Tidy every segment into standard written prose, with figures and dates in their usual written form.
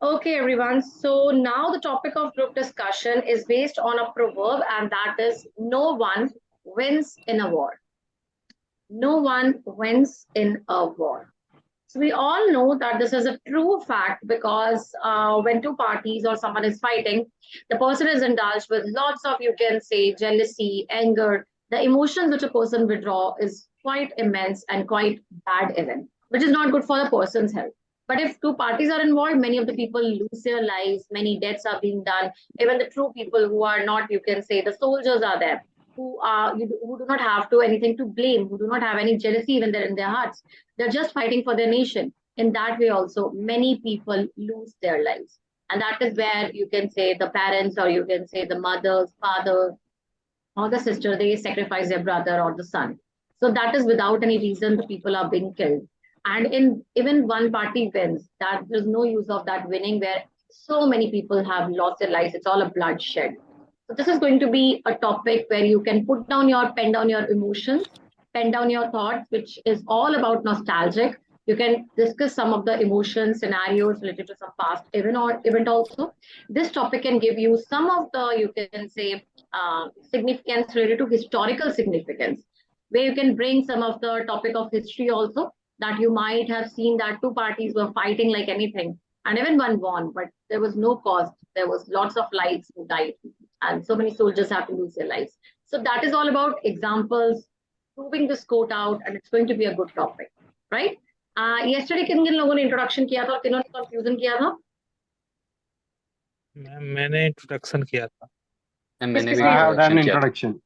Okay, everyone. So now the topic of group discussion is based on a proverb, and that is no one wins in a war. No one wins in a war. So we all know that this is a true fact because when two parties or someone is fighting, the person is indulged with lots of, you can say, jealousy, anger. The emotions which a person withdraw is quite immense and quite bad even, which is not good for the person's health. But if two parties are involved, many of the people lose their lives, many deaths are being done. Even the true people who are not, you can say, the soldiers are there, who do not have to anything to blame, who do not have any jealousy even there in their hearts. They're just fighting for their nation. In that way also, many people lose their lives. And that is where you can say the parents, or you can say the mothers, fathers, or the sister, they sacrifice their brother or the son. So that is without any reason the people are being killed. And in even one party wins, that there's no use of that winning where so many people have lost their lives. It's all a bloodshed. So this is going to be a topic where you can pen down your emotions, pen down your thoughts, which is all about nostalgic. You can discuss some of the emotions, scenarios related to some past event also. This topic can give you some of the, you can say, significance related to historical significance, where you can bring some of the topic of history also, that you might have seen that two parties were fighting like anything, and even one won, but there was no cost. There was lots of lives who died, and so many soldiers have to lose their lives. So that is all about examples, proving this quote out, and it's going to be a good topic, right? Yesterday किन किन लोगों ने introduction किया था और किन्होंने confusion किया था? मैंने इंट्रोडक्शन किया था. मैंने भी introduction.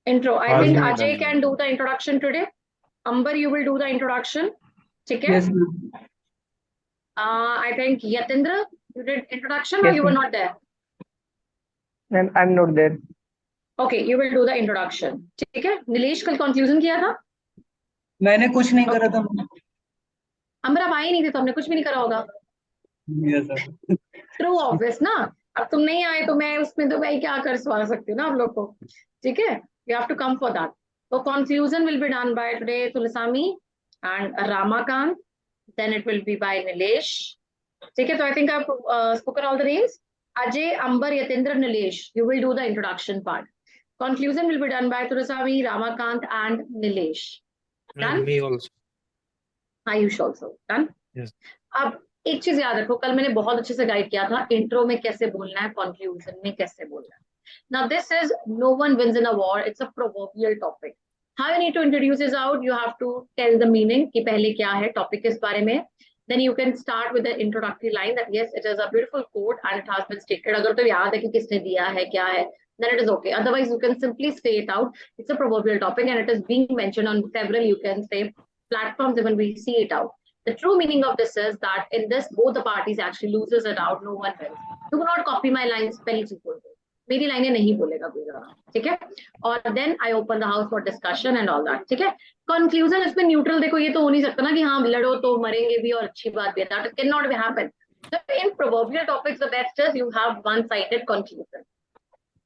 Intro. I think Ajay can do the introduction today. Amber, you will do the introduction. Okay? Yes. I think Yatindra, you did introduction, or you were not there? And I'm not there. Okay, you will do the introduction. ठीक है? नीलेश कल confusion किया था? मैंने कुछ नहीं करा था. अंबर आप आए नहीं थे तो हमने कुछ भी नहीं करा होगा. Yes, sir. True obvious ना. अब तुम नहीं आए तो मैं उसमें तो भाई क्या कर सकती हूँ ना आप लोग को. ठीक है? You have to come for that. So confusion will be done by today Tulasami and Ramakant. Then it will be by Nilesh. ठीक है? So I think I've spoken all the names. Ajay, Amber, Yatindra, Nilesh. You will do the introduction part. Conclusion will be done by Tulasami, Ramakant, and Nilesh. Done? And me also. Ayush also. Done? Yes. अब एक चीज याद रखो, कल मैंने बहुत अच्छे से गाइड किया था इंट्रो में कैसे बोलना है, कंक्लूजन में कैसे बोलना है. Now this is no one wins in a war. It's a proverbial topic. How you need to introduce this out? You have to tell the meaning कि पहले क्या है टॉपिक किस बारे में. Then you can start with the introductory line that yes, it is a beautiful quote and it has been stated. अगर तो याद है कि किसने दिया है क्या है, then it is okay. Otherwise, you can simply say it out. It's a proverbial topic and it is being mentioned on several, you can say, platforms even we see it out. The true meaning of this is that in this, both the parties actually loses it out. No one wins. Do not copy my lines. पहली चीज बोल दो. मेरी लाइनें नहीं बोलेगा कोई ज़्यादा. ठीक है? और then I open the house for discussion and all that. ठीक है? Conclusion इसमें neutral देखो, ये तो हो नहीं सकता ना कि हाँ लड़ो तो मरेंगे भी और अच्छी बात भी है. That cannot be happen. So in proverbial topics, the best is you have one-sided conclusion.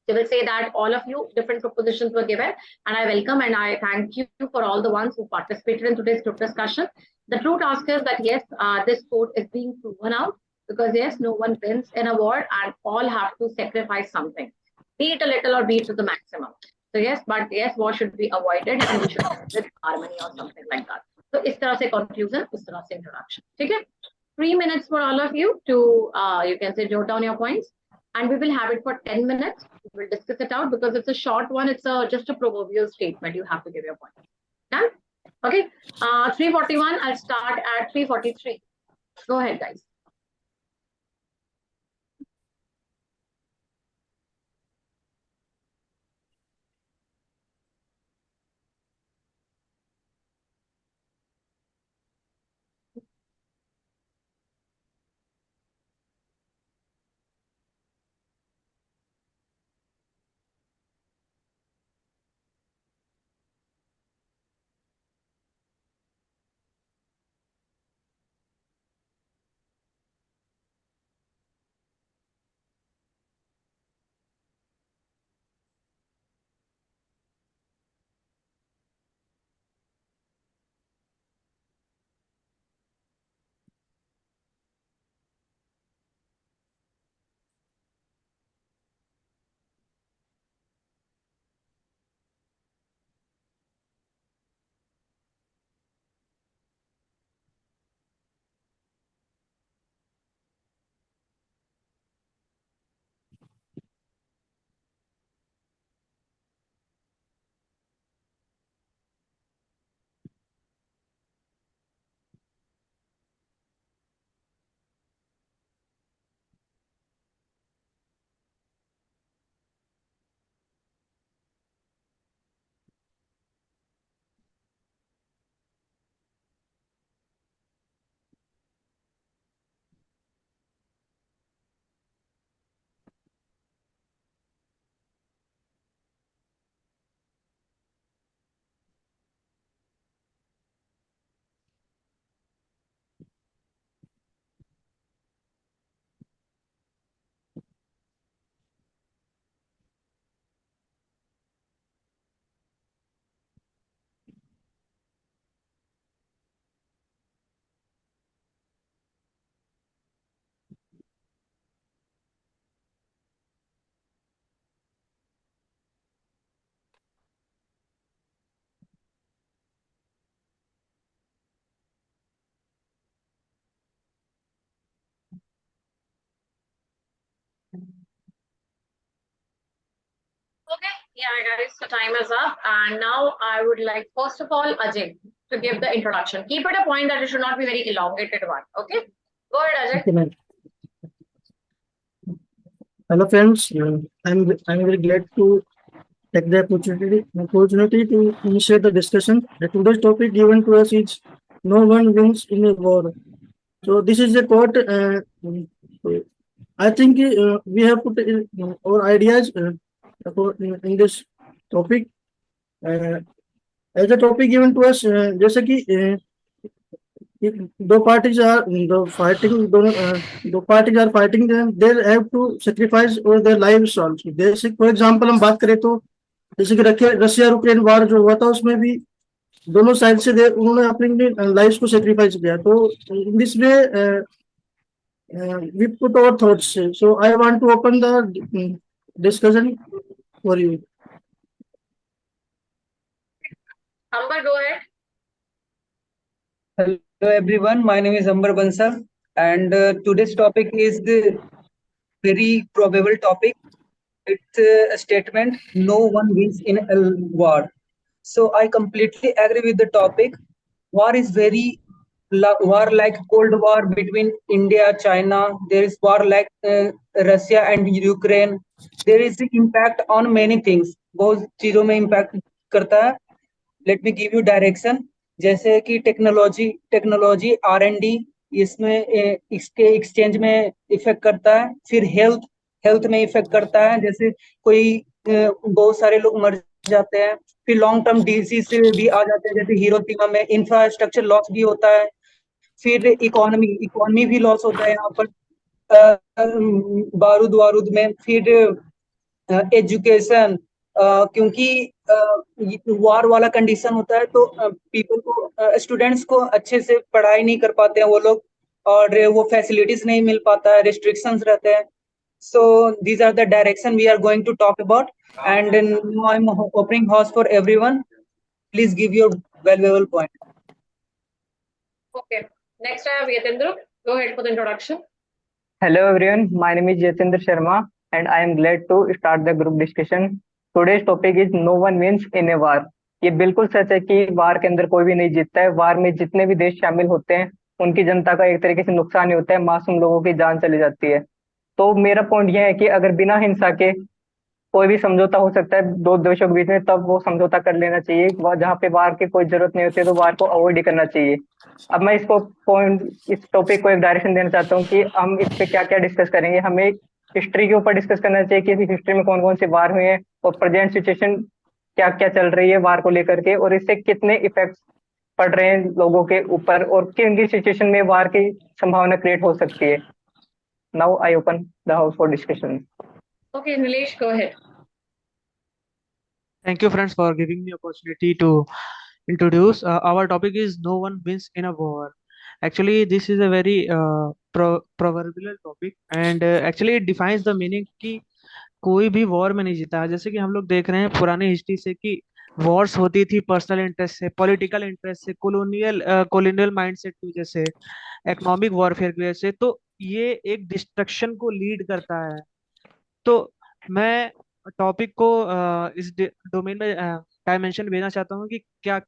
They will say that all of you different propositions were given, and I welcome and I thank you for all the ones who participated in today's group discussion. The true task is that yes, this quote is being proven out because yes, no one wins in a war and all have to sacrifice something, be it a little or be it to the maximum. So yes, but yes, war should be avoided and we should have with harmony or something like that. So इस तरह से conclusion, इस तरह से introduction. ठीक है? 3 minutes for all of you to you can say jot down your points. And we will have it for 10 minutes. We will discuss it out because it's a short one. It's just a proverbial statement. You have to give your point. Done? Okay. 3:41. I'll start at 3:43. Go ahead, guys. Yeah, guys, the time is up. And now I would like, first of all, Ajay, to give the introduction. Keep it a point that it should not be very elongated one. Okay? Go ahead, Ajay. Okay, ma'am. Hello, friends. I'm very glad to take the opportunity to initiate the discussion. The today's topic given to us is "No one wins in a war." So this is a quote. I think we have put our ideas in this topic. As a topic given to us, जैसे कि दो parties are fighting then they have to sacrifice their lives also. जैसे for example हम बात करें तो जैसे कि रशिया यूक्रेन वार जो हुआ था उसमें भी दोनों साइड से उन्होंने अपनी लाइफ को सेक्रीफाइस किया. तो in this way we put our thoughts. So I want to open the discussion for you. Amber, go ahead. Hello everyone, my name is Amber Bansal, and today's topic is the very probable topic. It's a statement: no one wins in a war. So I completely agree with the topic. War is very war like Cold War between India, China. There is war like Russia and Ukraine. There is the impact on many things. बहुत चीजों में impact करता है. Let me give you direction. जैसे कि technology R&D इसमें इसके exchange में इफेक्ट करता है. फिर हेल्थ में इफेक्ट करता है. जैसे कोई बहुत सारे लोग मर जाते हैं. फिर लॉन्ग टर्म डिजीज भी आ जाते हैं. जैसे हिरोशिमा में इंफ्रास्ट्रक्चर लॉस भी होता है. फिर इकोनॉमी भी लॉस होता है यहाँ पर बारूद में. फिर एजुकेशन, क्योंकि वार वाला कंडीशन होता है तो पीपल को स्टूडेंट्स को अच्छे से पढ़ाई नहीं कर पाते हैं वो लोग, और वो फैसिलिटीज नहीं मिल पाता है, रिस्ट्रिक्शंस रहते हैं. So these are the direction we are going to talk about, and now I'm opening house for everyone. Please give your valuable point. Okay. Next I have Yatendra. Go ahead for the introduction. Hello everyone, my name is Yatendra Sharma and I am glad to start the group discussion. Today's topic is no one wins in a war. ये बिल्कुल सच है कि वार के अंदर कोई भी नहीं जीतता है. वार में जितने भी देश शामिल होते हैं उनकी जनता का एक तरीके से नुकसान ही होता है, मासूम लोगों की जान चली जाती है. तो मेरा पॉइंट यह है कि अगर बिना हिंसा के कोई भी समझौता हो सकता है दो देशों के बीच में, तब वो समझौता कर लेना चाहिए. जहाँ पे वार की कोई जरूरत नहीं होती है तो वार को अवॉइड ही करना चाहिए. अब मैं इस टॉपिक को एक डायरेक्शन देना चाहता हूँ कि हम इस पे क्या क्या डिस्कस करेंगे. हमें हिस्ट्री के ऊपर डिस्कस करना चाहिए कि हिस्ट्री में कौन कौन से वार हुए हैं और प्रेजेंट सिचुएशन क्या क्या चल रही है वार को लेकर के, और इससे कितने इफेक्ट पड़ रहे हैं लोगों के ऊपर, और किन किन सिचुएशन में वार की संभावना क्रिएट हो सकती है. Now I open the house for discussion. Okay, Nilesh, go ahead. Thank you, friends, for giving me opportunity to introduce. Our topic is no one wins in a war. Actually, this is a very proverbial topic, and actually it defines the meaning कि कोई भी war में नहीं जीता है. जैसे कि हम लोग देख रहे हैं पुरानी हिस्ट्री से कि वॉर्स होती थी पर्सनल इंटरेस्ट से, पॉलिटिकल इंटरेस्ट से, कॉलोनियल माइंडसेट की वजह से, इकोनॉमिक वॉरफेयर की वजह से. तो ये एक डिस्ट्रक्शन को लीड करता है. तो मैं टॉपिक को इस डोमेन में डायमेंशन भेजना चाहता हूँ कि क्या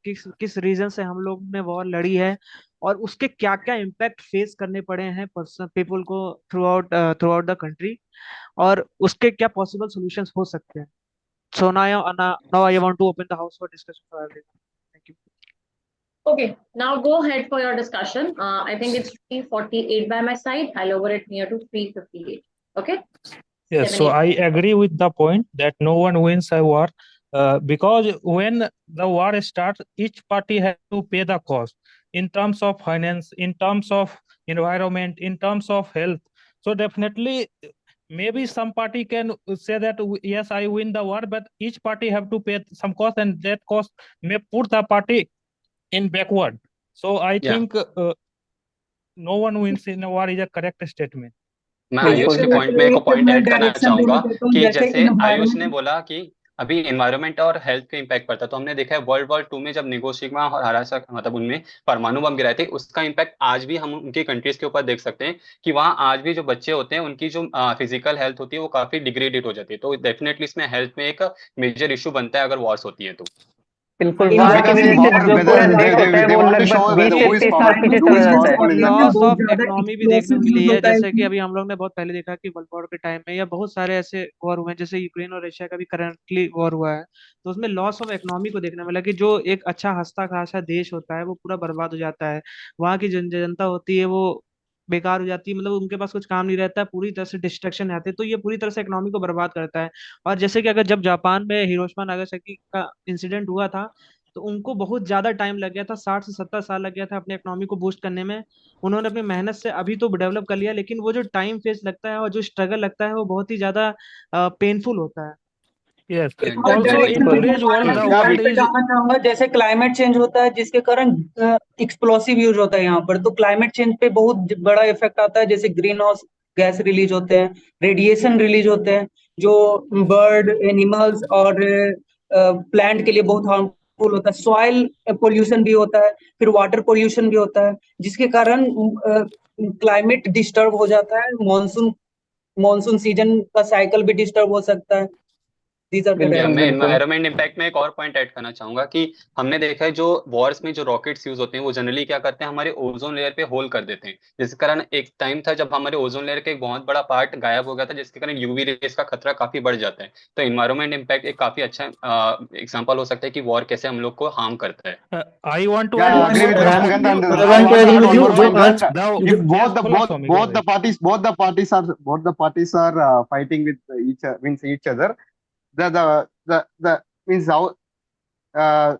किस रीजन से हम लोग ने वॉर लड़ी है और उसके क्या क्या इम्पैक्ट फेस करने पड़े हैं पर्सन पीपल को थ्रू आउट द कंट्री, और उसके क्या पॉसिबल सॉल्यूशंस हो सकते हैं. So now I want to open the house for discussion for everyone. Thank you. Okay, now go ahead for your discussion. I think it's 3:48 by my side. I'll over it near to 3:58. Okay? Yes, so I agree with the point that no one wins a war because when the war starts, each party has to pay the cost in terms of finance, in terms of environment, in terms of health. So definitely, maybe some party can say that yes, I win the war, but each party have to pay some cost, and that cost may put the party in backward. So I think no one wins in a war is a correct statement. मैं आयुष के point में एक point add करना चाहूंगा कि जैसे आयुष ने बोला कि अभी एनवायरनमेंट और हेल्थ पे इम्पैक्ट पड़ता है। तो हमने देखा है वर्ल्ड वॉर 2 में जब हिरोशिमा और मतलब उनमें परमाणु बम गिराए थे, उसका इम्पैक्ट आज भी हम उनकी कंट्रीज के ऊपर देख सकते हैं कि वहाँ आज भी जो बच्चे होते हैं उनकी जो फिजिकल हेल्थ होती है वो काफी डिग्रेडेड हो जाती है। तो डेफिनेटली इसमें हेल्थ में एक मेजर इशू बनता है अगर वॉर्स होती है तो। बिल्कुल, इन वार की वॉर्स वजह में से क्या जो होता पूरा है, देश होता है वो लगभग 20 से 30 साल पीछे चला जाता है। और लॉस बहुत ऑफ ज्यादा इकोनॉमी भी देखने को explosive मिली use है, होता है जैसे कि अभी हम लोग ने बहुत पहले देखा कि वर्ल्ड वॉर के टाइम में या बहुत सारे ऐसे वॉर हुए हैं, जैसे यूक्रेन और रशिया का भी करंटली वॉर हुआ है, तो उसमें लॉस ऑफ इकोनॉमी को देखने मिला कि जो एक अच्छा हंसता खासा देश होता है वो पूरा बर्बाद हो जाता है। वहाँ की जनता होती है वो बेकार हो जाती है, मतलब उनके पास कुछ काम नहीं रहता है, पूरी तरह से डिस्ट्रक्शन आते हैं, तो ये पूरी तरह से इकोनॉमी को बर्बाद करता है। और जैसे कि अगर जब जापान में हिरोशिमा नागासाकी का इंसिडेंट हुआ था, तो उनको बहुत ज्यादा टाइम लग गया था, 60 से 70 साल लग गया था अपने इकोनॉमी को बूस्ट करने में। उन्होंने अपनी मेहनत से अभी तो डेवलप कर लिया, लेकिन वो जो टाइम फेज लगता है और जो स्ट्रगल लगता है वो बहुत ही ज्यादा पेनफुल होता है। Yes. And Also, in directly today's world, the point world पे is जाना चाहूंगा, जैसे क्लाइमेट चेंज होता है जिसके कारण एक्सप्लोसिव यूज होता है यहाँ पर, तो क्लाइमेट चेंज पे बहुत बड़ा इफेक्ट आता है। जैसे ग्रीन हाउस गैस रिलीज होते हैं, रेडिएशन रिलीज होते हैं, जो बर्ड एनिमल्स और प्लांट के लिए बहुत हार्मफुल होता है। सॉइल पोल्यूशन भी होता है, फिर वाटर पोल्यूशन भी होता है, जिसके कारण क्लाइमेट डिस्टर्ब हो जाता है। मॉनसून सीजन का साइकिल भी डिस्टर्ब हो सकता है। These are the बिल्कुल मैं बिल्कुल। एनवायरमेंट इम्पैक्ट में एक और पॉइंट ऐड करना चाहूंगा कि हमने देखा है जो वॉर्स में जो रॉकेट्स यूज होते हैं वो जनरली क्या करते हैं, हमारे ओजोन लेयर पे होल कर देते हैं, जिसके कारण एक टाइम था जब हमारे ओजोन लेयर का एक बहुत बड़ा पार्ट गायब हो गया था, जिसके कारण यूवी रेस का खतरा काफी बढ़ जाता है। तो एनवायरमेंट इम्पैक्ट एक काफी अच्छा एग्जाम्पल हो सकता है कि वॉर कैसे हम लोग को हार्म करता है। I want to Yeah, add I agree with one Ramgant, and I I want to want to agree add with one you more जो point आज that the if yes, follow Swami, go ahead. both the parties are fighting with each other, the means how uh,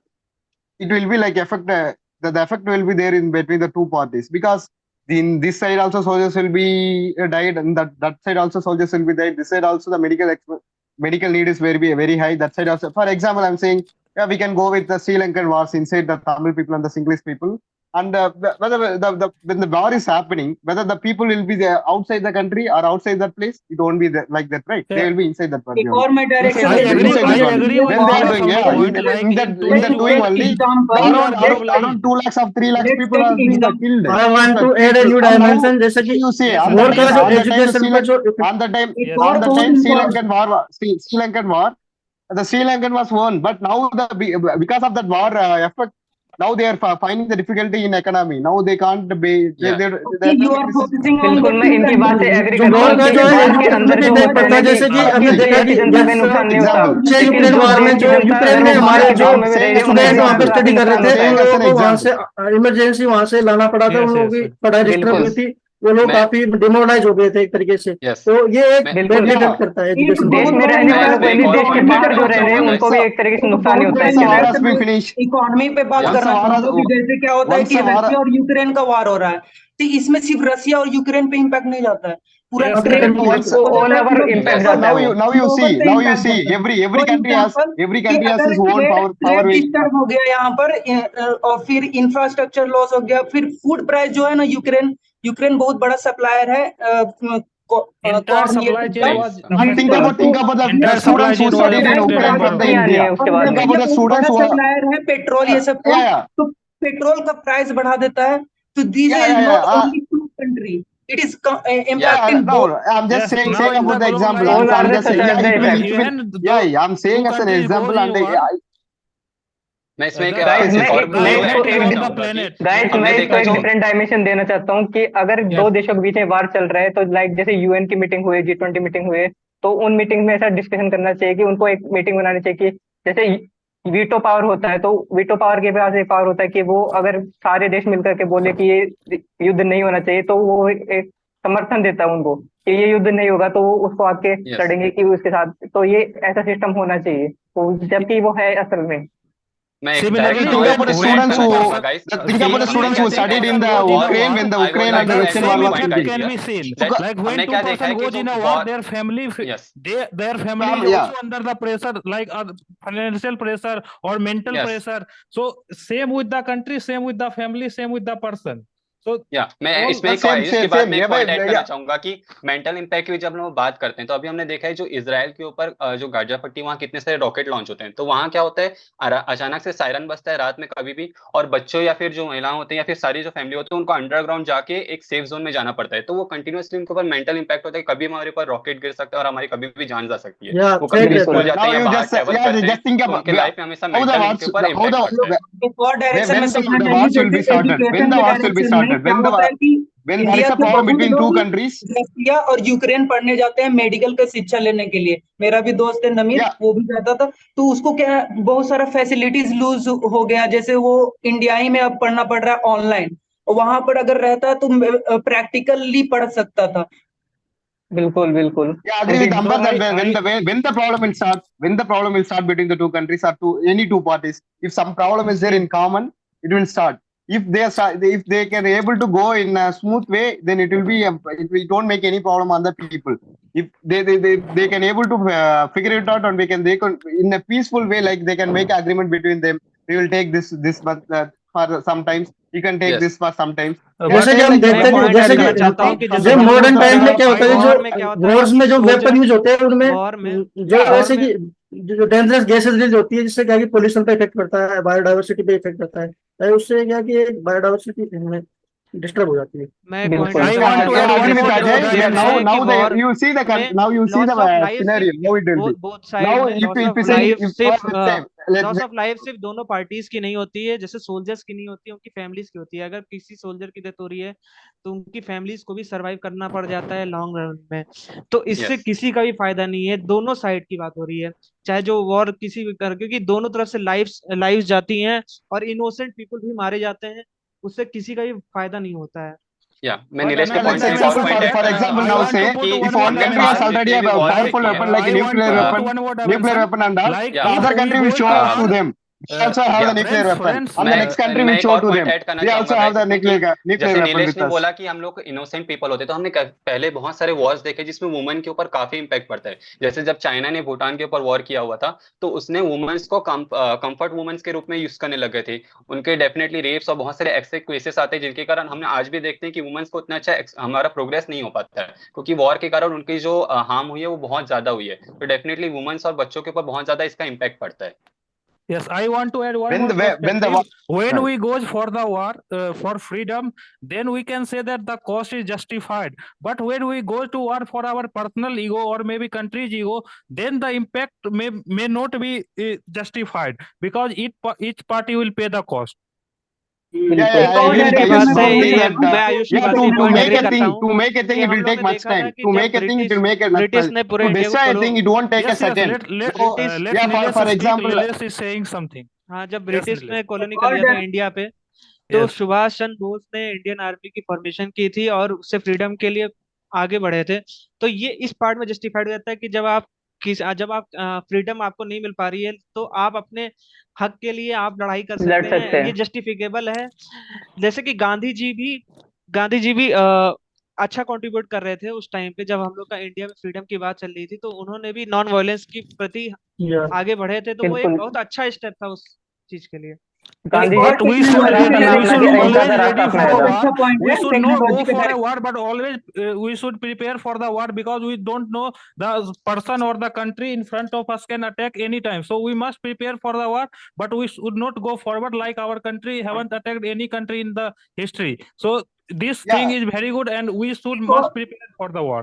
it will be like effect the effect will be there in between the two parties, because in this side also soldiers will be died, and that side also soldiers will be died. This side also the medical need is very high. That side also, for example, I'm saying, yeah, we can go with the Sri Lankan wars inside the Tamil people and the Sinhalese people. And whether when the war is happening, whether the people will be there outside the country or outside that place, it won't be like that, right? They Yeah. will be inside that party एक only. और मैं direction I agree. Inside I that only. agree with When they are you doing, from the yeah, point like in in that today's doing world, only, we are around obliged. 2 lakhs of 3 lakhs people let's have take been example. killed. I want to add a new And now, dimension, जैसे कि you see, Yes, on war the का time, जो on the time, education पर जो on the time, yes, और on the बहुत time, Sri important Lankan war, Sri Lankan war, the Sri Lankan was won, but now because of that war effect, now they are finding the difficulty in economy. Now they can't be. Yeah. Okay, you are focusing on the बिल्कुल, मैं two इनकी बात से countries. Agree जो करता war हूँ का कि जो है वार के एजुकेशन अंदर पे जो इम्पैक्ट होता है पड़ता ना है, कि जैसे कि हमने किसी देखा देश की कि जनता का नुकसान नहीं होता, जैसे लेकिन यूक्रेन जो वार में देश की जो जनता यूक्रेन अगर में वो बाहर हमारे के जो गाँव में भी रह रही है उन्हें स्टूडेंट वहाँ पे काफी स्टडी कर रहे नुकसान थे, होता उन है। लोगों को वहाँ से इमरजेंसी वहाँ से लाना पड़ा था, yes, उन लोगों yes, की yes. पढ़ाई डिस्टर्ब बिल्कुल हुई थी, वो लोग मैं काफी डिमोरलाइज हो गए थे एक तरीके से। यस तो ये एक बिल्कुल। बैड इफेक्ट करता है एक एजुकेशन देश बहुत में बड़ा रहने मैं वालों इम्पैक्ट को इसमें ही एक नहीं, और देश के पॉइंट ऐड बाहर जो करना रह रहे हैं चाहूंगा उनको भी एक तरीके से एक नुकसान ही बहुत होता बड़ा है once the इससे। war इम्पैक्ट has been मैं finished, इकोनॉमी पे बात Yeah. करना चाहूंगा कि जैसे क्या होता है once कि the war, रशिया और यूक्रेन का वार हो रहा है, तो इसमें सिर्फ रशिया और यूक्रेन पे इम्पैक्ट नहीं जाता है, पूरा Yes, ट्रेड correct. once वो ऑल ओवर इम्पैक्ट Yes. जाता है वो। now you see, ग्लोबल पे इम्पैक्ट see होता है। every for country has example कि अगर his own power trade wage. Disturb हो गया यहाँ पर और फिर इंफ्रास्ट्रक्चर लॉस हो गया, फिर फूड प्राइस जो है ना, यूक्रेन यूक्रेन बहुत बड़ा सप्लायर है Entire कॉर्न ये supply सब chain का। was And think affected. about the Entire supply students who chain was studied in affected Ukraine and from the नहीं आनी है India. उसके और बाद जब में। Think ये about the बहुत बड़ा students who are, सप्लायर है पेट्रोल ये सब का, yeah, तो पेट्रोल का प्राइस बढ़ा देता है। तो this yeah, is yeah, not yeah. Only two country, it is Yeah, impacting no, both. I'm just Yes, saying now in about the the example. All are I'm the just such saying, as yeah, the it will, even yeah, though I'm saying two as an countries example, goes in and war, मैं इसमें एक guys yes, मैं yes, और the मैं view इसको add effect करना on एक the चाहूंगा कि planet. गाइस हमने मैं इसको देखा एक जो डिफरेंट डायमेंशन देना चाहता हूँ कि अगर Yes. दो देशों के बीच में वार चल रहा है तो लाइक जैसे यूएन की मीटिंग हुई, G20 मीटिंग हुई, तो उन मीटिंग में ऐसा डिस्कशन करना चाहिए कि उनको एक मीटिंग बनानी चाहिए कि जैसे वीटो पावर होता है, तो वीटो पावर के पास एक पावर होता है कि वो अगर सारे देश मिलकर के बोले कि ये युद्ध नहीं होना चाहिए, तो वो एक समर्थन देता है उनको कि ये युद्ध नहीं होगा, तो वो उसको आके यस लड़ेंगे कि उसके साथ। तो ये ऐसा सिस्टम होना चाहिए, तो जबकि वो है असल में। मैं एक Similarly, डायरेक्शन think और about the when add students करना two चाहूंगा person, गाइस think कि about the see, हमने students when क्या who two देखा studied है in person the goes in a war war, Ukraine, when the I want Ukraine and to the the add Russian one war same was point effect right raging. can here be seen. That Like when हमने two क्या देखा person है कि goes जो in a war, war their family, yes their family is Yeah, also under the pressure, like financial pressure or mental yes pressure. So same with the country, same with the family, same with the person. So मैं all इसमें एक same, इसके same, बाद same. मैं एक Yeah, point add करना yeah. चाहूंगा कि मेंटल इम्पैक्ट की जब हम लोग बात करते हैं तो अभी हमने देखा है जो इजराइल के ऊपर जो गाजा पट्टी वहाँ कितने सारे रॉकेट लॉन्च होते हैं, तो वहाँ क्या होता है अचानक से सायरन बजता है रात में कभी भी, और बच्चों या फिर जो महिलाएं होते हैं या फिर सारी जो फैमिली होती है उनको अंडरग्राउंड जाके एक सेफ जोन में जाना पड़ता है, तो वो कंटिन्यूअसली उनके ऊपर मेंटल इम्पैक्ट होता है, कभी हमारे ऊपर रॉकेट गिर सकता है और हमारी कभी भी जान जा सकती है, Yeah, वो कभी भी correct, स्कूल correct. जाते Now हैं या you बाहर just ट्रेवल yeah, करते just think हैं तो about उनके लाइफ में हमेशा how the मेंटल wars, उनके ऊपर how इम्पैक्ट पड़ता है। एक और डायरेक्शन में when समझना the चाहिए, wars will be जैसे started, when एजुकेशन the के wars will be डायरेक्शन में started, क्या होता है कि when there India is a से war बहुत between two लोग countries. रसिया और यूक्रेन पढ़ने जाते हैं मेडिकल का शिक्षा लेने के लिए। मेरा भी दोस्त है नमित, Yeah, वो भी जाता था, तो उसको क्या बहुत सारा फैसिलिटीज लूज हो गया, जैसे वो इंडिया ही में अब पढ़ना पड़ रहा है ऑनलाइन, वहां पर अगर रहता तो प्रैक्टिकली पढ़ सकता था। बिल्कुल बिल्कुल। yeah, agree with so Amber that I when the problem will start, when the problem will start between the two countries or any two parties, if some problem is there in common, it will start. If they can able to go in a smooth way, then it will be it won't make any problem on the people. If they can able to figure it out, and they can in a peaceful way, like they can make agreement between them. We will take this but for sometimes you can take Yes. this for sometimes. जैसे कि हम देखते हैं कि जैसे कि जो modern time में क्या होता है, जो वॉर्स में जो वेपन यूज होते हैं उनमें वॉर में जो ऐसे कि जो डेंजरस गैसेस रिलीज होती है, जिससे क्या कि पोल्यूशन पे इफेक्ट पड़ता है, बायोडाइवर्सिटी पे इफेक्ट पड़ता है, तो उससे क्या कि बायोडाइवर्सिटी डिस्टर्ब हो जाती है। मैं एक बिल्कुल। Point I want to add one more Now you see the scenario how it will be. Both side Now में loss if of you say life if सिर्फ let's say loss of life सिर्फ दोनों parties की नहीं होती है, जैसे soldiers की नहीं होती है, उनकी फैमिलीज की होती है। अगर किसी सोल्जर की डेथ हो रही है तो उनकी फैमिलीज को भी सरवाइव करना पड़ जाता है लॉन्ग रन में, तो इससे Yes. किसी का भी फायदा नहीं है। दोनों साइड की बात हो रही है, चाहे जो वॉर किसी भी कर, क्योंकि दोनों तरफ से लाइफ जाती हैं और इनोसेंट पीपल भी मारे जाते हैं, उससे किसी का भी फायदा नहीं होता है। मैं But नीलेश के another पॉइंट let's पे एक और dimension, पॉइंट ऐड for करना example चाहूंगा now want say to put कि if one more one हमने country has dimension. already जितने a भी वॉर्स powerful देखी weapon है, like a I want nuclear to weapon, put one more nuclear dimension. weapon and all, Like the Yeah. other if we country go will show to to them. We also have the nuclear weapon, friends, and the next country will मैं एक show और to point them. Add करना We चाहूंगा also have the guys, कि nuclear जैसे weapon Nilesh with ने us. बोला कि हम लोग इनोसेंट पीपल होते हैं, तो हमने पहले बहुत सारे वॉर्स देखे जिसमें वुमेन के ऊपर काफी इंपैक्ट पड़ता है। जैसे जब चाइना ने भूटान के ऊपर वॉर किया हुआ था तो उसने वुमेन्स को कंफर्ट वुमेन्स के रूप में यूज करने लगे थे, उनके डेफिनेटली रेप्स और बहुत सारे एक्सेस केसेस आते हैं, जिनके कारण हमने आज भी देखते हैं कि वुमेन्स को उतना अच्छा हमारा प्रोग्रेस नहीं हो पाता है, क्योंकि वॉर के कारण उनकी जो हार्म हुई है वो बहुत ज्यादा हुई है, तो डेफिनेटली वुमेन्स और बच्चों के ऊपर बहुत ज्यादा इसका इम्पैक्ट पड़ता है। yes, I want to add one When more when the perspective. When right. we go for the war for freedom, then we can say that the cost is justified. But when we go to war for our personal ego or maybe country's ego, then the impact may not be justified because each party will pay the cost. Yeah, I एक और agree with की direction बात में से Ayush बोलना ये that मैं आयुष की yeah, बात से to point make agree a करता thing, हूँ to make a thing, कि it हम will लोग take ने much देखा था time. कि To जब make a thing, it will make a much British ने पूरे to इंडिया को destroy a thing, it won't take a Yes, second. let British Yeah, Nilesh for speak. example, Nilesh is saying something. हाँ, जब Yes, British Nilesh. ने colony एक कर और लिया था इंडिया पे, तो Yes. सुभाष चंद्र बोस ने इंडियन आर्मी की फॉर्मेशन की थी और उससे फ्रीडम के लिए आगे बढ़े थे। तो ये इस पार्ट में जस्टिफाइड हो जाता है कि जब आप फ्रीडम आपको नहीं मिल पा रही है तो आप अपने हक के लिए आप लड़ाई कर लड़ सकते सकते हैं, ये हैं। जस्टिफिकेबल है। जैसे कि गांधी जी भी अच्छा कंट्रीब्यूट कर रहे थे उस टाइम पे जब हम लोग का इंडिया में फ्रीडम की बात चल रही थी, तो उन्होंने भी नॉन वायलेंस की प्रति Yeah. आगे बढ़े थे, तो वो एक बिल्कुल। बहुत अच्छा स्टेप था उस चीज के लिए। Gandhi But ji we technology should मजाक करना अपना कि अहिंसा always का रास्ता ready for अपनाया a था। war. point We है, should not go technology का for a war, but always we should prepare for the war because we don't know the person or the country in front of us can attack anytime. So we must prepare for the war, but we should not go forward like our country haven't attacked any country in the history. So this thing yeah, is very good, and we should एक और must prepare for the war.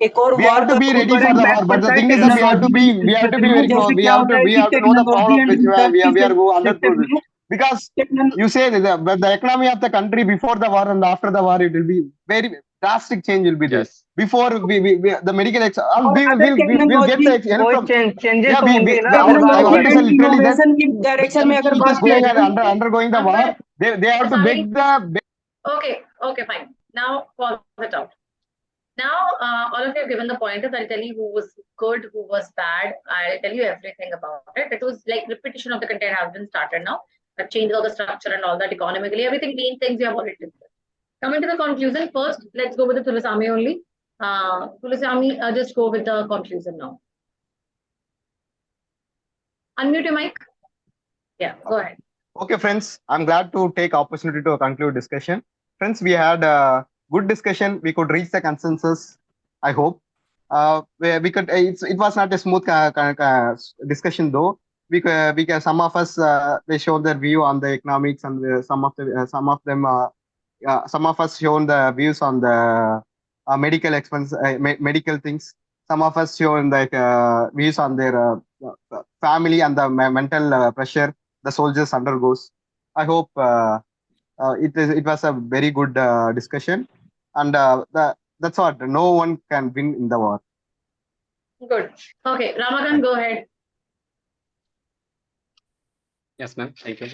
एक और we war have का to be बहुत ready बड़ा for the war. Impact But पड़ता the है thing is that technology we have to be very जैसे we क्या have होता to है we कि have to know the technology problem and which industry we are go under sector through this. में Because technology you say that but the economy of the country before the war and after the war, it will be very drastic change will be there. Yes. Before we the medical और अगर we'll get technology the help वही from changes yeah तो होंगे ना I technology want to war say and literally that innovation की the direction में अगर country which बात is किया going जाए undergoing the war, they have to beg the Okay, fine. Now pause it out. Now, all of you have given the pointers. I'll tell you who was good, who was bad. I'll tell you everything about it. It was like repetition of the content has been started now. I've changed all the structure and all that economically. Everything, main things you have already discussed. Coming to the conclusion first, let's go with the Tulasami only. Tulasami, just go with the conclusion now. Unmute your mic. Yeah, go ahead. Okay, friends, I'm glad to take opportunity to conclude discussion. friends, we had a good discussion. We could reach the consensus, I hope. We could. It was not a smooth discussion though. Some of us they showed their view on the economics, and some of us shown the views on the medical expense, medical things. Some of us shown like views on their family and the mental pressure the soldiers undergoes. I hope it was a very good discussion, and that's what. No one can win in the war. Good. Okay, Ramakant, go ahead. Yes, ma'am. Thank you.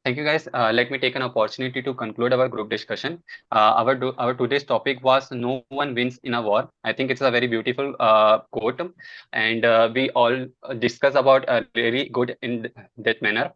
Thank you, guys. Let me take an opportunity to conclude our group discussion. Our today's topic was "No one wins in a war." I think it's a very beautiful quote, and we all discuss about really good in that manner.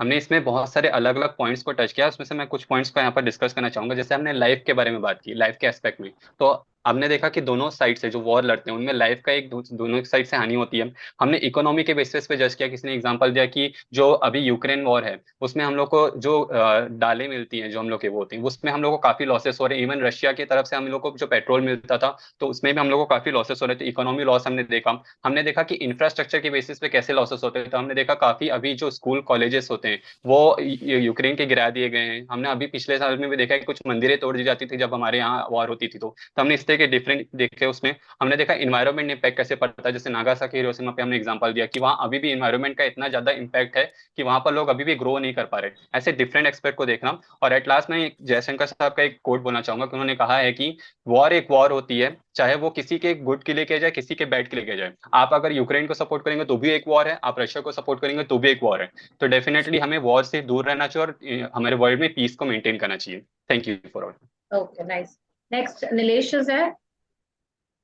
हमने इसमें बहुत सारे अलग अलग points को touch किया, उसमें से मैं कुछ पॉइंट्स को यहाँ पर डिस्कस करना चाहूंगा। जैसे हमने लाइफ के बारे में बात की, लाइफ के एस्पेक्ट में, तो हमने देखा कि दोनों साइड से जो वॉर लड़ते हैं उनमें लाइफ का दोनों साइड से हानि होती है। हमने इकोनॉमी के बेसिस पे जज किया, किसी ने एग्जांपल दिया कि जो अभी यूक्रेन वॉर है उसमें हम लोग को जो दालें मिलती हैं जो हम लोग के वो होती हैं उसमें हम लोग को काफी लॉसेस हो रहे हैं। इवन रशिया की तरफ से हम लोग को जो पेट्रोल मिलता था तो उसमें भी हम लोग को काफी लॉसेस हो रहे थे। इकोनॉमी लॉस हमने देखा कि इंफ्रास्ट्रक्चर के बेसिस पे कैसे लॉसेस होते हैं। तो हमने देखा काफी अभी जो स्कूल कॉलेजेस होते हैं वो यूक्रेन के गिरा दिए गए हैं। हमने अभी पिछले साल में भी देखा कि कुछ मंदिरें तोड़ दी जाती थी जब हमारे यहाँ वॉर होती थी। तो हमने इस तरह के डिफरेंट देखे उसमें। हमने देखा इन्वायरमेंट इम्पैक्ट कैसे पड़ता है। जैसे नागासाकी हिरोशिमा पे हमने एग्जांपल दिया कि वहाँ अभी भी इन्वायरमेंट का इतना ज्यादा इम्पैक्ट है कि वहां पर लोग अभी भी ग्रो नहीं कर पा रहे। ऐसे डिफरेंट एक्सपेक्ट को देखना। और एट लास्ट में जयशंकर साहब का एक कोट बोलना चाहूंगा कि उन्होंने कहा है कि वॉर एक वॉर होती है, चाहे वो किसी के गुड के लिए किया जाए किसी के बैड के लिए किया जाए। आप अगर यूक्रेन को सपोर्ट करेंगे तो भी एक वॉर है, आप रशिया को सपोर्ट करेंगे तो भी एक वॉर है। तो डेफिनेटली हमें वॉर से दूर रहना चाहिए और हमारे वर्ल्ड में पीस को मेंटेन करना चाहिए। Thank you for all. Okay, nice. Next, Nilesh is there.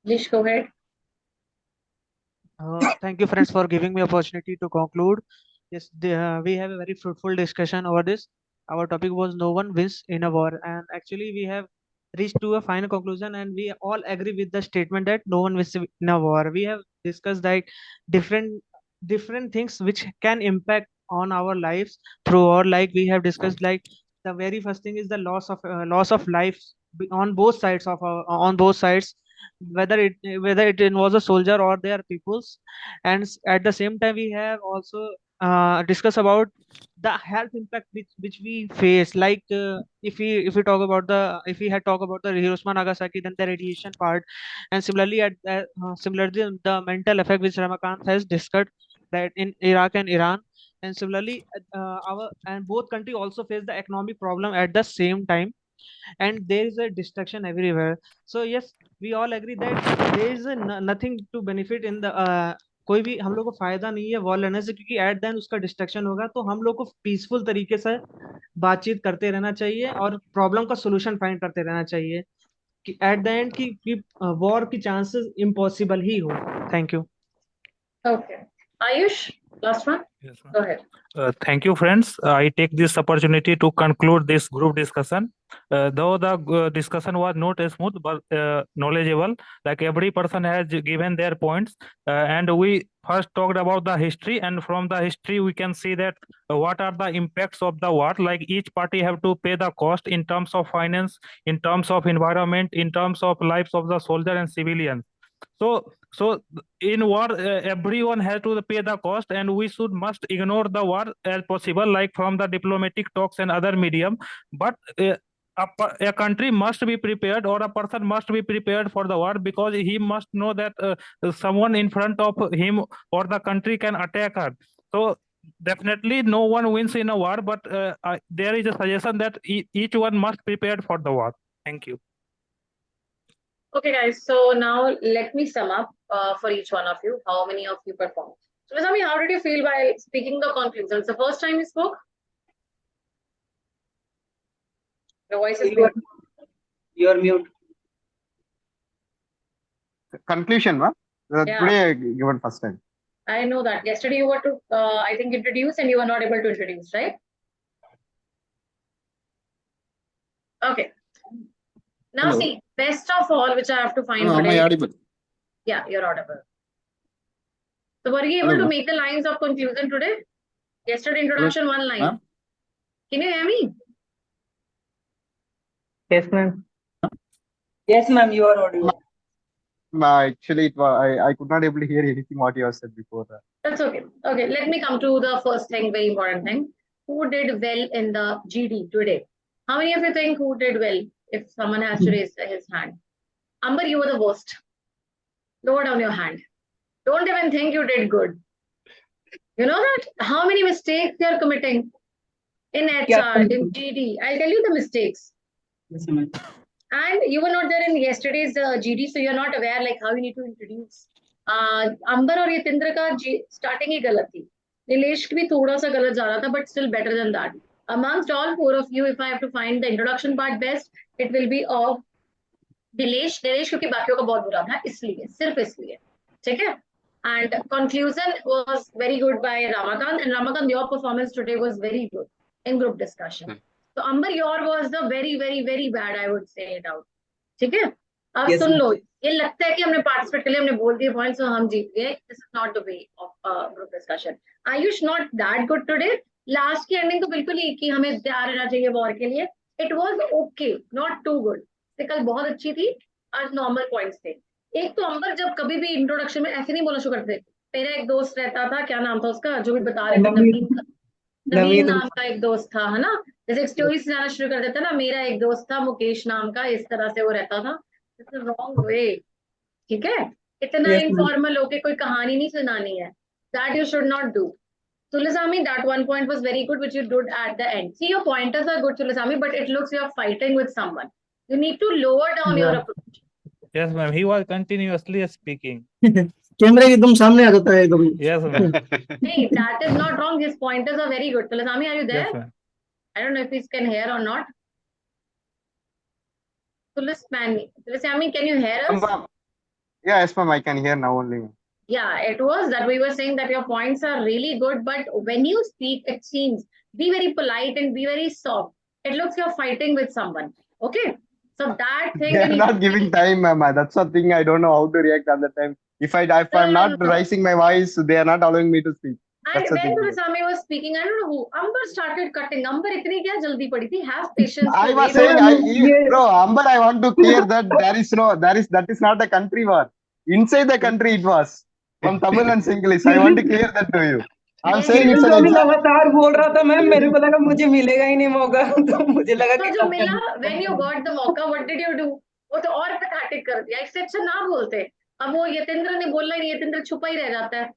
Nilesh, go ahead. Thank you, friends, for giving me opportunity to conclude. Yes, we have a very fruitful discussion over this. Our topic was "No one wins in a war," and actually we have reached to a final conclusion, and we all agree with the statement that no one wins in a war. We have discussed like different things which can impact on our lives through war. Like we have discussed, like the very first thing is the loss of life on both sides on both sides, whether it was a soldier or their peoples. And at the same time we have also discussed about the health impact which we face, like if we talk about the if we had talked about the Hiroshima Nagasaki, then the radiation part, and similarly the mental effect which Ramakant has discussed, that in Iraq and Iran. And similarly our and both country also face the economic problem at the same time, and there is a distraction everywhere. So yes, we all agree that there is nothing to benefit in the कोई भी हम लोग को फायदा नहीं है war लड़ने से, क्योंकि एट द एंड उसका डिस्ट्रक्शन होगा। तो हम लोग को पीसफुल तरीके से बातचीत करते रहना चाहिए और प्रॉब्लम का सोल्यूशन फाइंड करते रहना चाहिए, कि एट द एंड की वॉर की चांसेस इम्पॉसिबल ही हो। Thank you. Okay. Ayush, last one. Yes, ma'am. Go ahead. Thank you, friends. I take this opportunity to conclude this group discussion. Though the discussion was not smooth but knowledgeable, like every person has given their points, and we first talked about the history, and from the history we can see that what are the impacts of the war. Like each party have to pay the cost in terms of finance, in terms of environment, in terms of lives of the soldier and civilians. So in war everyone has to pay the cost, and we must ignore the war as possible, like from the diplomatic talks and other medium. But a country must be prepared, or a person must be prepared for the war, because he must know that someone in front of him or the country can attack her. So definitely no one wins in a war, but there is a suggestion that each one must prepare for the war. Thank you. Okay, guys. So now let me sum up for each one of you. How many of you performed? So, Misami, how did you feel while speaking the conclusion? It's the first time you spoke? Your voice is clear. You are mute. Conclusion, ma? Yeah. Today I given first time. I know that. Yesterday you were to, I think, introduce, and you were not able to introduce, right? Okay. Now Hello. see, best of all, which I have to find Am I today. audible? Yeah, you're audible. So were you able Hello, to ma'am. make the lines of conclusion today? Yesterday introduction, one line. Ma'am? Can you hear me? Yes, ma'am. Yes, ma'am, you are audible. Actually, I could not able to hear anything what you have said before. That's okay. Okay, let me come to the first thing, very important thing. Who did well in the GD today? How many of you think who did well? If someone has to raise his hand. Amber, you were the worst. Lower down your hand. Don't even think you did good. You know that? How many mistakes you are committing in HR, in GD? I'll tell you the mistakes. Yes, ma'am. And you were not there in yesterday's GD, so you're not aware like how you need to introduce. अंबर और यतेंद्र का starting ही गलत थी. नीलेश भी थोड़ा सा गलत जा रहा था, but still better than that. Amongst all four of you, if I have to find the introduction part best, it will be of Nilesh क्योंकि बाकियों का बहुत बुरा था, इसलिए सिर्फ इसलिए, ठीक है. And conclusion was very good by Ramakant, and Ramakant, your performance today was very good in group discussion. So Amber, your was the very, very, very bad, I would say it out. ठीक है. अब Yes, सुन ma'am. लो, ये लगता है कि हमने participate कर लिया, हमने बोल दिए पॉइंट्स और हम जीत गए. This is not the way of group discussion. Ayush not that good today. Last की एंडिंग तो बिल्कुल ही कि हमें तैयार रहना चाहिए वॉर के लिए. It was okay, not too good. कल बहुत अच्छी थी, आज नॉर्मल पॉइंट्स थे. एक तो अंबर जब कभी भी इंट्रोडक्शन में ऐसे नहीं बोलना शुरू करते. मेरा एक दोस्त रहता था, क्या नाम था उसका, जो भी बता रहे थे, नवीन नाम का एक दोस्त था, है ना. जैसे स्टोरी से जाना शुरू कर देता ना, मेरा एक दोस्त था मुकेश नाम का, इस तरह से वो रहता था. This is wrong way. ठीक है. इतना Yes, ma'am. इनफॉर्मल होके कोई कहानी नहीं सुनानी है. That you should not do. Tulasami, that one point was very good, which you did at the end. See, your pointers are good, Tulasami, but it looks you're fighting with someone. You need to lower down your approach. Yes, ma'am. He was continuously speaking. कैमरे के एकदम सामने आ जाता है कभी. Yes, ma'am. Hey, that is not wrong. His pointers are very good. Tulasami, are you there? Yes, ma'am. I don't know if he can hear or not. Tulasami, can you hear us? Yeah, yes, ma'am. I can hear now only. Yeah, it was that we were saying that your points are really good, but when you speak, it seems be very polite and be very soft. It looks you're fighting with someone. Okay, so that thing. They are not giving time, ma'am. That's the thing. I don't know how to react at the time. If I'm not raising my voice, they are not allowing me to speak. And when Tulasami was speaking, I don't know who. Amber started cutting. Amber, itni kya jaldi padi thi? Have patience. I was saying, bro, Amber, I want to clear that that is not a country war. Inside the country, it was from Tamil and Singlish. I want to clear that to you. I'm saying it's an लगातार बोल रहा था ma'am, मेरे को लगा मुझे मिलेगा ही नहीं मौका, तो मुझे लगा कि जो मिला, when you got the मौका, what did you do? वो तो और पैथेटिक कर दिया. इससे अच्छा ना बोलते. अब वो यतेंद्र ने बोला नहीं, यतेंद्र छुपा ही रह जाता है.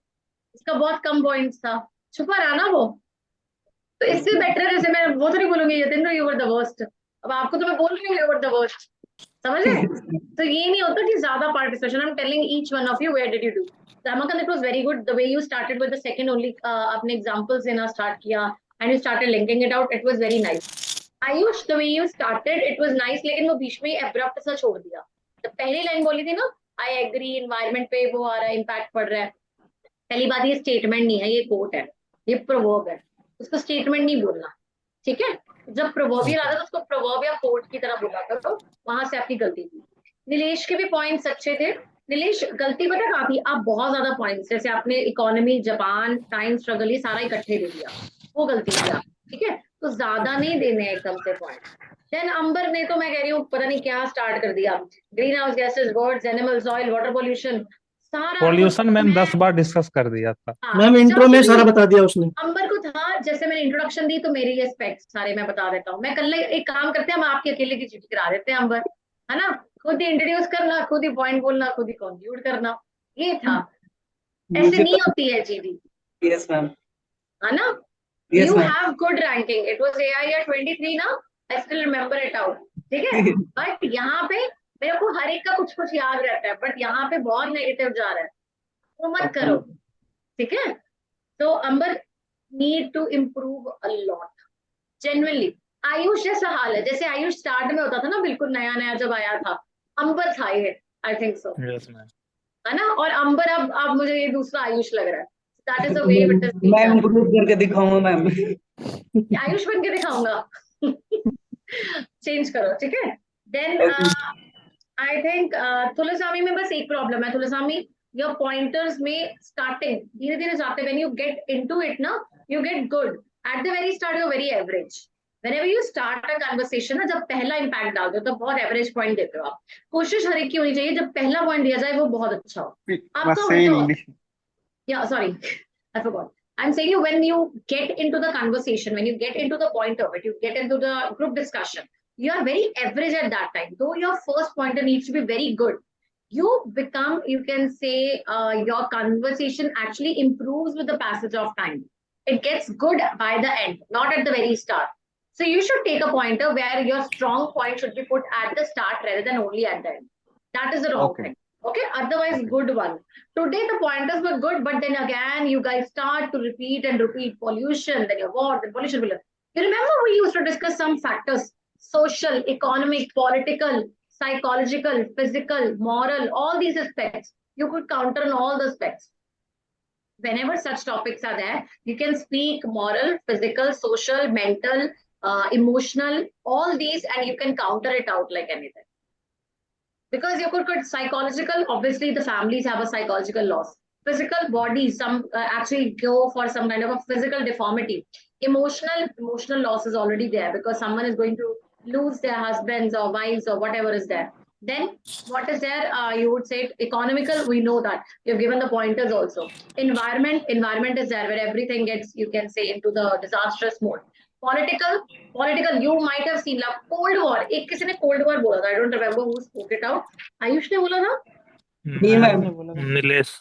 इसका बहुत कम पॉइंट्स था, छुपा रहा ना वो. तो इससे बेटर है, जैसे मैं वो तो नहीं बोलूंगी Yatendra you were the worst. अब आपको तो मैं बोल रही हूँ यू वर द वर्स्ट. समझे? तो ये नहीं होता कि ज्यादा participation. I am telling each one of you where did you do. Ramakant, it was very good. The way you started with the second only, आपने examples देना start किया and you started linking it out. It was very nice. Ayush, the way you started, it was nice. लेकिन वो बीच में abrupt सा छोड़ दिया. तो पहली लाइन बोली थी ना, I agree, environment पे वो आ रहा है, impact पड़ रहा है. पहली बात ये statement नहीं है, ये quote है, ये proverb है. उसको statement नहीं बोलना, ठीक है? जब proverbial आता है तो उसको proverb या quote की तरह बोला करो. वहां से आपकी गलती थी. नीलेश के भी पॉइंट्स अच्छे थे. नीलेश, गलती पता कहाँ थी? आप बहुत ज्यादा पॉइंट्स, जैसे आपने इकोनॉमी, जापान, टाइम स्ट्रगल, ये सारा इकट्ठे दे दिया. वो गलती किया, ठीक है? तो ज्यादा नहीं देने एकदम से पॉइंट. देन अंबर ने तो मैं कह रही हूँ पता नहीं क्या स्टार्ट कर दिया. Green house gases, birds, animals, oil, water pollution, सारा पॉल्यूशन मैम 10 बार डिस्कस कर दिया था. मैम इंट्रो में सारा बता दिया उसने. अंबर को था, जैसे मैंने इंट्रोडक्शन दी तो मेरे ये स्पेक्ट्स सारे मैं बता देता हूँ. मैं कल एक काम करते हैं, हम आपके अकेले की चिट्ठी करा देते हैं अंबर, है ना. खुद ही इंट्रोड्यूस करना, खुद ही पॉइंट बोलना, खुद ही कंक्लूड करना. ये था. ऐसे नहीं होती है जीडी. यस मैम, है ना. Yes, You ma'am. have good ranking. It was AIR 23 ना. I still remember it out. ठीक है. बट यहाँ पे मेरे को हर एक का कुछ कुछ याद रहता है, बट यहाँ पे बहुत नेगेटिव जा रहा है. तो मत करो, ठीक है. तो अंबर need to improve a lot. Genuinely. Ayush जैसा हाल है, जैसे आयुष स्टार्ट में होता था ना, बिल्कुल नया नया जब आया था, अंबर था ये. आई थिंक सो, है ना. और अंबर अब मुझे ये दूसरा आयुष लग रहा है. That is the way it is. मैं इम्प्रूव करके दिखाऊंगा मैम. आयुष बन के दिखाऊंगा. चेंज करो, ठीक है. देन आई थिंक तुलसामी में बस एक प्रॉब्लम है. तुलसामी, योर पॉइंटर्स में स्टार्टिंग धीरे धीरे जाते, when you get into it ना, you get good. At the very start you are very average. Whenever you start a conversation ना, जब पहला impact डालते हो तब बहुत average point देते हो आप. कोशिश हर एक की होनी चाहिए जब पहला point दिया जाए वो बहुत अच्छा हो. Must आपका say in उल्टा. English. Yeah, sorry, I forgot. I'm saying you when you get into the conversation, when you get into the point of it, you get into the group discussion, you are very average at that time. Though your first pointer needs to be very good, you become, you can say, your conversation actually improves with the passage of time. It gets good by the end, not at the very start. So you should take a pointer where your strong point should be put at the start rather than only at the end. That is the wrong Okay. thing. Okay, otherwise Okay. good one. Today the pointers were good, but then again you guys start to repeat and repeat pollution, then your war, then pollution. You remember we used to discuss some factors: social, economic, political, psychological, physical, moral, all these aspects. You could counter on all the aspects. Whenever such topics are there, you can speak moral, physical, social, mental, emotional, all these, and you can counter it out like anything. Because you could psychological, obviously the families have a psychological loss. Physical body, some actually go for some kind of a physical deformity. Emotional loss is already there because someone is going to lose their husbands or wives or whatever is there. Then what is there? You would say economical, we know that. You've given the pointers also. Environment is there where everything gets, you can say, into the disastrous mode. Political, you might have seen like Cold War. एक किसी ने Cold War बोला था. I don't remember who spoke it out. Ayush ने बोला था. जी ma'am, Nilesh.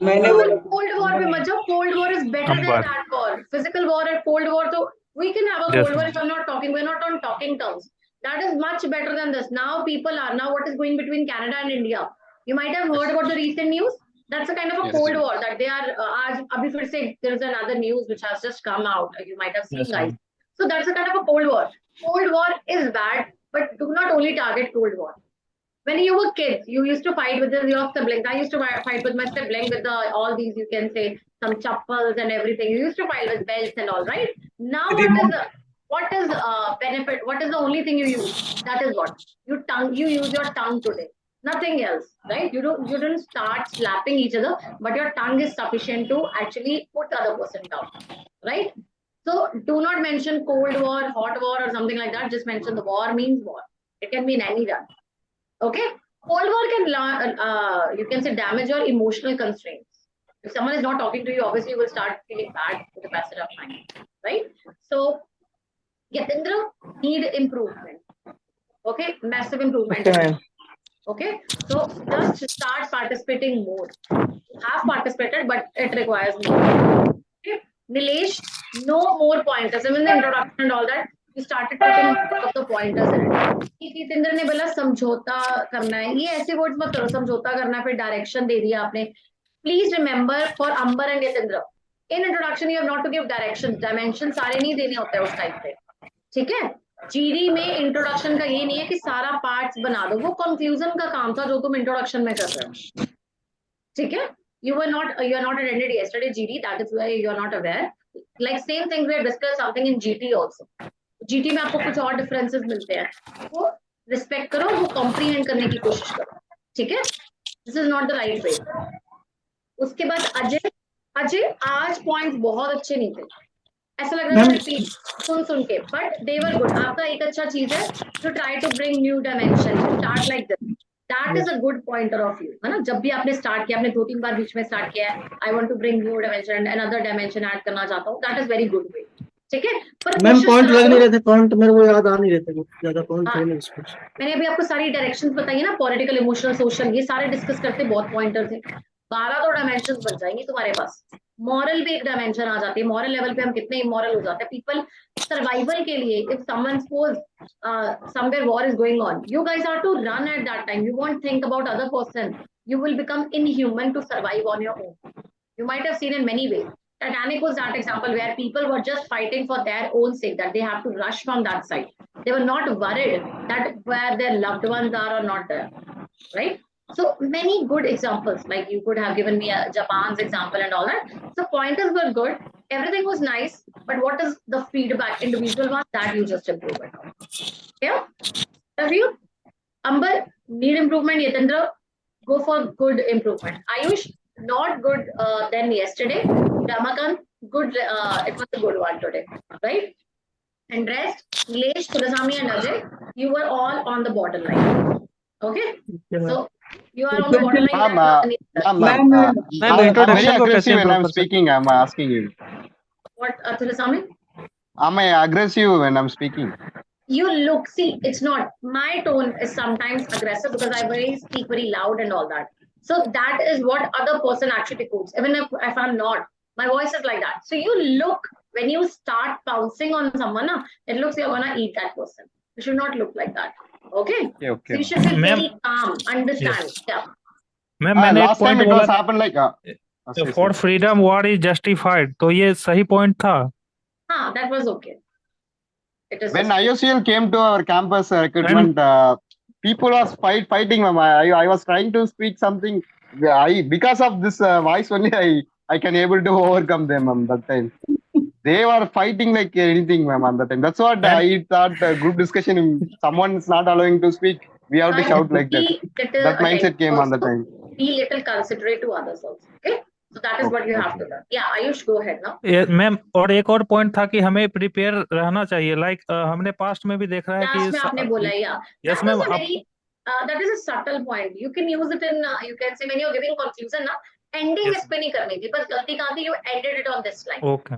मैंने बोला. Cold War पे मत जाओ. Cold War is better than Ambar. that war. Physical war and Cold War, so we can have a Yes, Cold War ma'am. if I'm not talking. We're not on talking terms. That is much better than this. Now people are now what is going between Canada and India. You might have heard about the recent news. That's a kind of a Yes, Cold ma'am. War that they are. आज अभी फिर से there's another news which has just come out. You might have seen, Yes, guys. ma'am. So that's a kind of a Cold War. Cold War is bad, but do not only target Cold War. When you were kids, you used to fight with your siblings. I used to fight with my sibling with all these, you can say, some chappals and everything. You used to fight with belts and all, right? Now what is benefit? What is the only thing you use? That is what you use your tongue today. Nothing else, right? You don't start slapping each other, but your tongue is sufficient to actually put the other person down, right? So do not mention Cold War, hot war, or something like that. Just mention the war means war. It can be in any run. Okay, Cold War can you can say damage your emotional constraints. If someone is not talking to you, obviously you will start feeling bad with the passage of time, right? So Yatindra need improvement. Okay, massive improvement. Okay, ma'am. Okay, so just start participating more. You have participated, but it requires more. Okay, Nilesh, no more pointers. Even the introduction and all that, you started putting most of the pointers in it. Jitendra ने बोला समझौता करना है. ये ऐसे words मत करो. समझौता करना है, फिर डायरेक्शन दे दिया आपने. Please remember for Amber and Yatindra, in introduction you have not to give directions. Dimensions सारे नहीं देने होते हैं उस टाइप पे. ठीक है. जीडी में इंट्रोडक्शन का ये नहीं है कि सारा पार्ट्स बना दो. वो कंक्लूजन का काम था जो तुम इंट्रोडक्शन में कर रहे हो. ठीक है. You are not attended yesterday GD, that is why you are not aware. Like same thing we have discussed something in GT also. GT में आपको कुछ और डिफरेंसेस मिलते हैं. वो रिस्पेक्ट करो, वो कॉम्प्रीहेंड करने की कोशिश करो. ठीक है. This is not the right way. उसके बाद अजय आज पॉइंट्स बहुत अच्छे नहीं थे. ऐसा लग रहा था रिपीट सुन के, बट दे वर गुड. आपका एक अच्छा चीज है to try to bring new dimension. Start like this. That is a good pointer of you, है ना. जब भी आपने स्टार्ट किया, आपने 2-3 बार बीच में स्टार्ट किया है, I want to bring new dimension, another dimension add करना चाहता हूँ. That is very good way. ठीक है. पर मैम पॉइंट लग नहीं रहे थे. पॉइंट मेरे को याद आ नहीं रहे थे. ज्यादा पॉइंट थे नहीं इसमें. मैंने अभी आपको सारी डायरेक्शंस बताई ना, पॉलिटिकल, इमोशनल, सोशल, ये सारे डिस्कस करते बहुत पॉइंटर थे. 12 तो डायमेंशंस बन जाएंगे तुम्हारे पास. मॉरल भी एक डायमेंशन आ जाती है. मॉरल लेवल पे हम कितने इमोरल हो जाते हैं. पीपल सर्वाइवल के लिए, if someone suppose somewhere war is going on, you guys are to run at that time. You won't think about other person. You will become inhuman to survive on your own. You might have seen in many ways. Titanic was that example where people were just fighting for their own sake, that they have to rush from that side. They were not worried that where their loved ones are or not there, right? So many good examples, like you could have given me a Japan's example and all that. So pointers were good. Everything was nice, but what is the feedback, individual one, that you just improve it on. Yeah? Review? Amber, need improvement. Yatindra, go for good improvement. Ayush, not good than yesterday. Ramakant, good. It was a good one today, right? and rest, Nilesh, Kulasamy and Ajay, you were all on the borderline. Okay? So you are on the borderline. I'm very aggressive when I'm speaking. I'm asking you. What, Kulasamy? Am I aggressive when I'm speaking? You look, see, it's not. My tone is sometimes aggressive because I speak very loud and all that. So that is what other person actually quotes. Even if I'm not, my voice is like that. So you look, when you start pouncing on someone, it looks you're gonna eat that person. You should not look like that. Okay? Okay. So you should be very calm, understand. Yes. Yeah. Last time it was happened like for freedom war is justified. तो ये सही point था. That was okay. When IOCL came to our campus recruitment, people was fighting. I was trying to speak something. Because of this voice only, I can able to overcome them that time. They were fighting like anything, on that time. That's what I thought. Group discussion. Someone is not allowing to speak. We have to shout like that. That mindset came on the time. Be little considerate to others also. Okay. So that is what you have to do. Yeah, Ayush, go ahead now. Ma'am और एक और point था कि हमें prepare रहना चाहिए. Like हमने past में भी देख रहा है कि आपने बोला या yes ma'am that is a subtle point. You can use it in you can say when you're giving conclusion ना ending इस पे नहीं करनी थी. बस गलती कहाँ थी? You ended it on this line. Okay.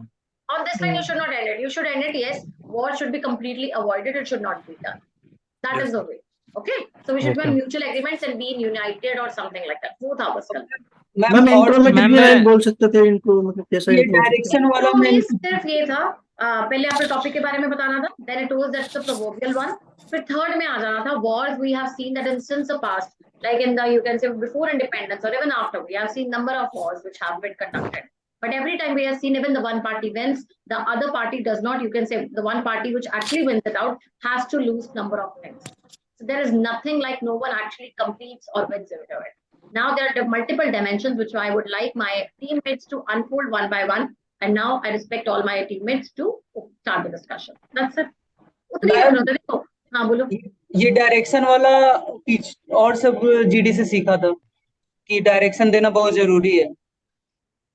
On this line you should not end it. You should end it. Yes, war should be completely avoided. It should not be done. That is the way. Okay. So we should be on mutual agreements and be united or something like that. वो था बस कल. Ma'am intro में कितनी line बोल सकते थे इनको, मतलब कैसा ये डायरेक्शन वाला में सिर्फ ये था पहले आपको टॉपिक के बारे में बताना था, then it was that's the proverbial one. फिर थर्ड में आ जाना था wars. We have seen that in since the past, like in the you can say before independence or even after, we have seen number of wars which have been conducted. But every time we have seen even the one party wins, the other party does not. You can say the one party which actually wins it out has to lose number of things. So there is nothing like no one actually competes or wins into it. Now there are multiple dimensions which I would like my teammates to unfold one by one. And now I respect all my teammates to start the discussion. That's it. हाँ बोलो. ये direction वाला और सब GD से सीखा था कि डायरेक्शन देना बहुत जरूरी है.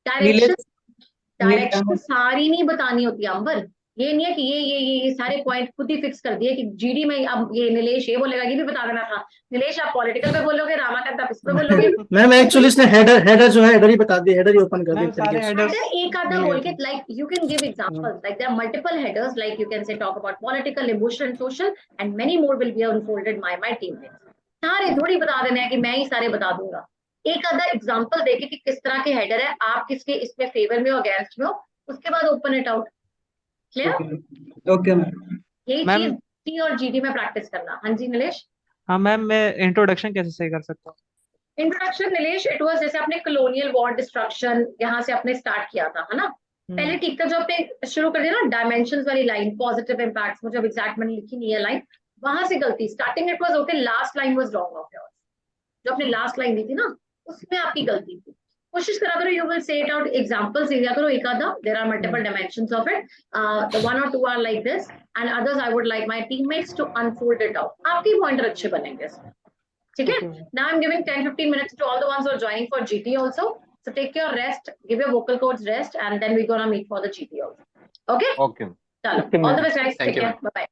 डायरेक्शन सारी नहीं बतानी होती अंबर. ये नहीं है कि ये सारे पॉइंट खुद ही फिक्स कर दिए कि जीडी में अब ये नीलेश ये बोलेगा, ये भी बता देना था. नीलेश आप पॉलिटिकल पे बोलोगे, रामाकांत आप इस पे बोलोगे. मैम एक्चुअली इसने हेडर जो है हेडर ही बता दिया, हेडर ही ओपन कर दिया. एक आधा बोल के like you can give examples, like there are multiple headers, like you can say talk about political, emotional, social and many more will be unfolded by my teammates. सारे थोड़ी बता देने हैं कि मैं ही सारे बता दूंगा. एक आधा एग्जांपल देके कि किस तरह के हेडर है, आप किसके इसमें फेवर में हो अगेंस्ट में हो, उसके बाद open it out. Clear? Okay ma'am. यही चीज टी और जीडी में प्रैक्टिस करना. हाँ जी नीलेश. हाँ मैम, मैं इंट्रोडक्शन कैसे सही कर सकता हूँ? इंट्रोडक्शन नीलेश, इट वाज जैसे आपने कॉलोनियल वॉर डिस्ट्रक्शन यहाँ से आपने स्टार्ट किया था, है ना. पहले ठीक था जो आपने शुरू कर दिया ना डायमेंशंस वाली लाइन, पॉजिटिव इंपैक्ट्स, मुझे एग्जैक्ट मैंने लिखी नहीं है लाइन, वहां से गलती. Starting it was okay, last line was wrong of yours. जो आपने लास्ट लाइन दी थी ना उसमें आपकी गलती थी. कोशिश करा करो, you will say it out, examples दिया करो एक आधा. There are multiple dimensions of it. The one और two are like this and others I would like my teammates to unfold it out. आपके पॉइंटर अच्छे बनेंगे. ठीक है. Now I am giving 10-15 minutes to all the ones who are joining for GT also. So take your rest, give your vocal cords rest, and then we're gonna meet for the GT also. Okay? Okay. Chalo. All the best guys. Take care. Bye bye.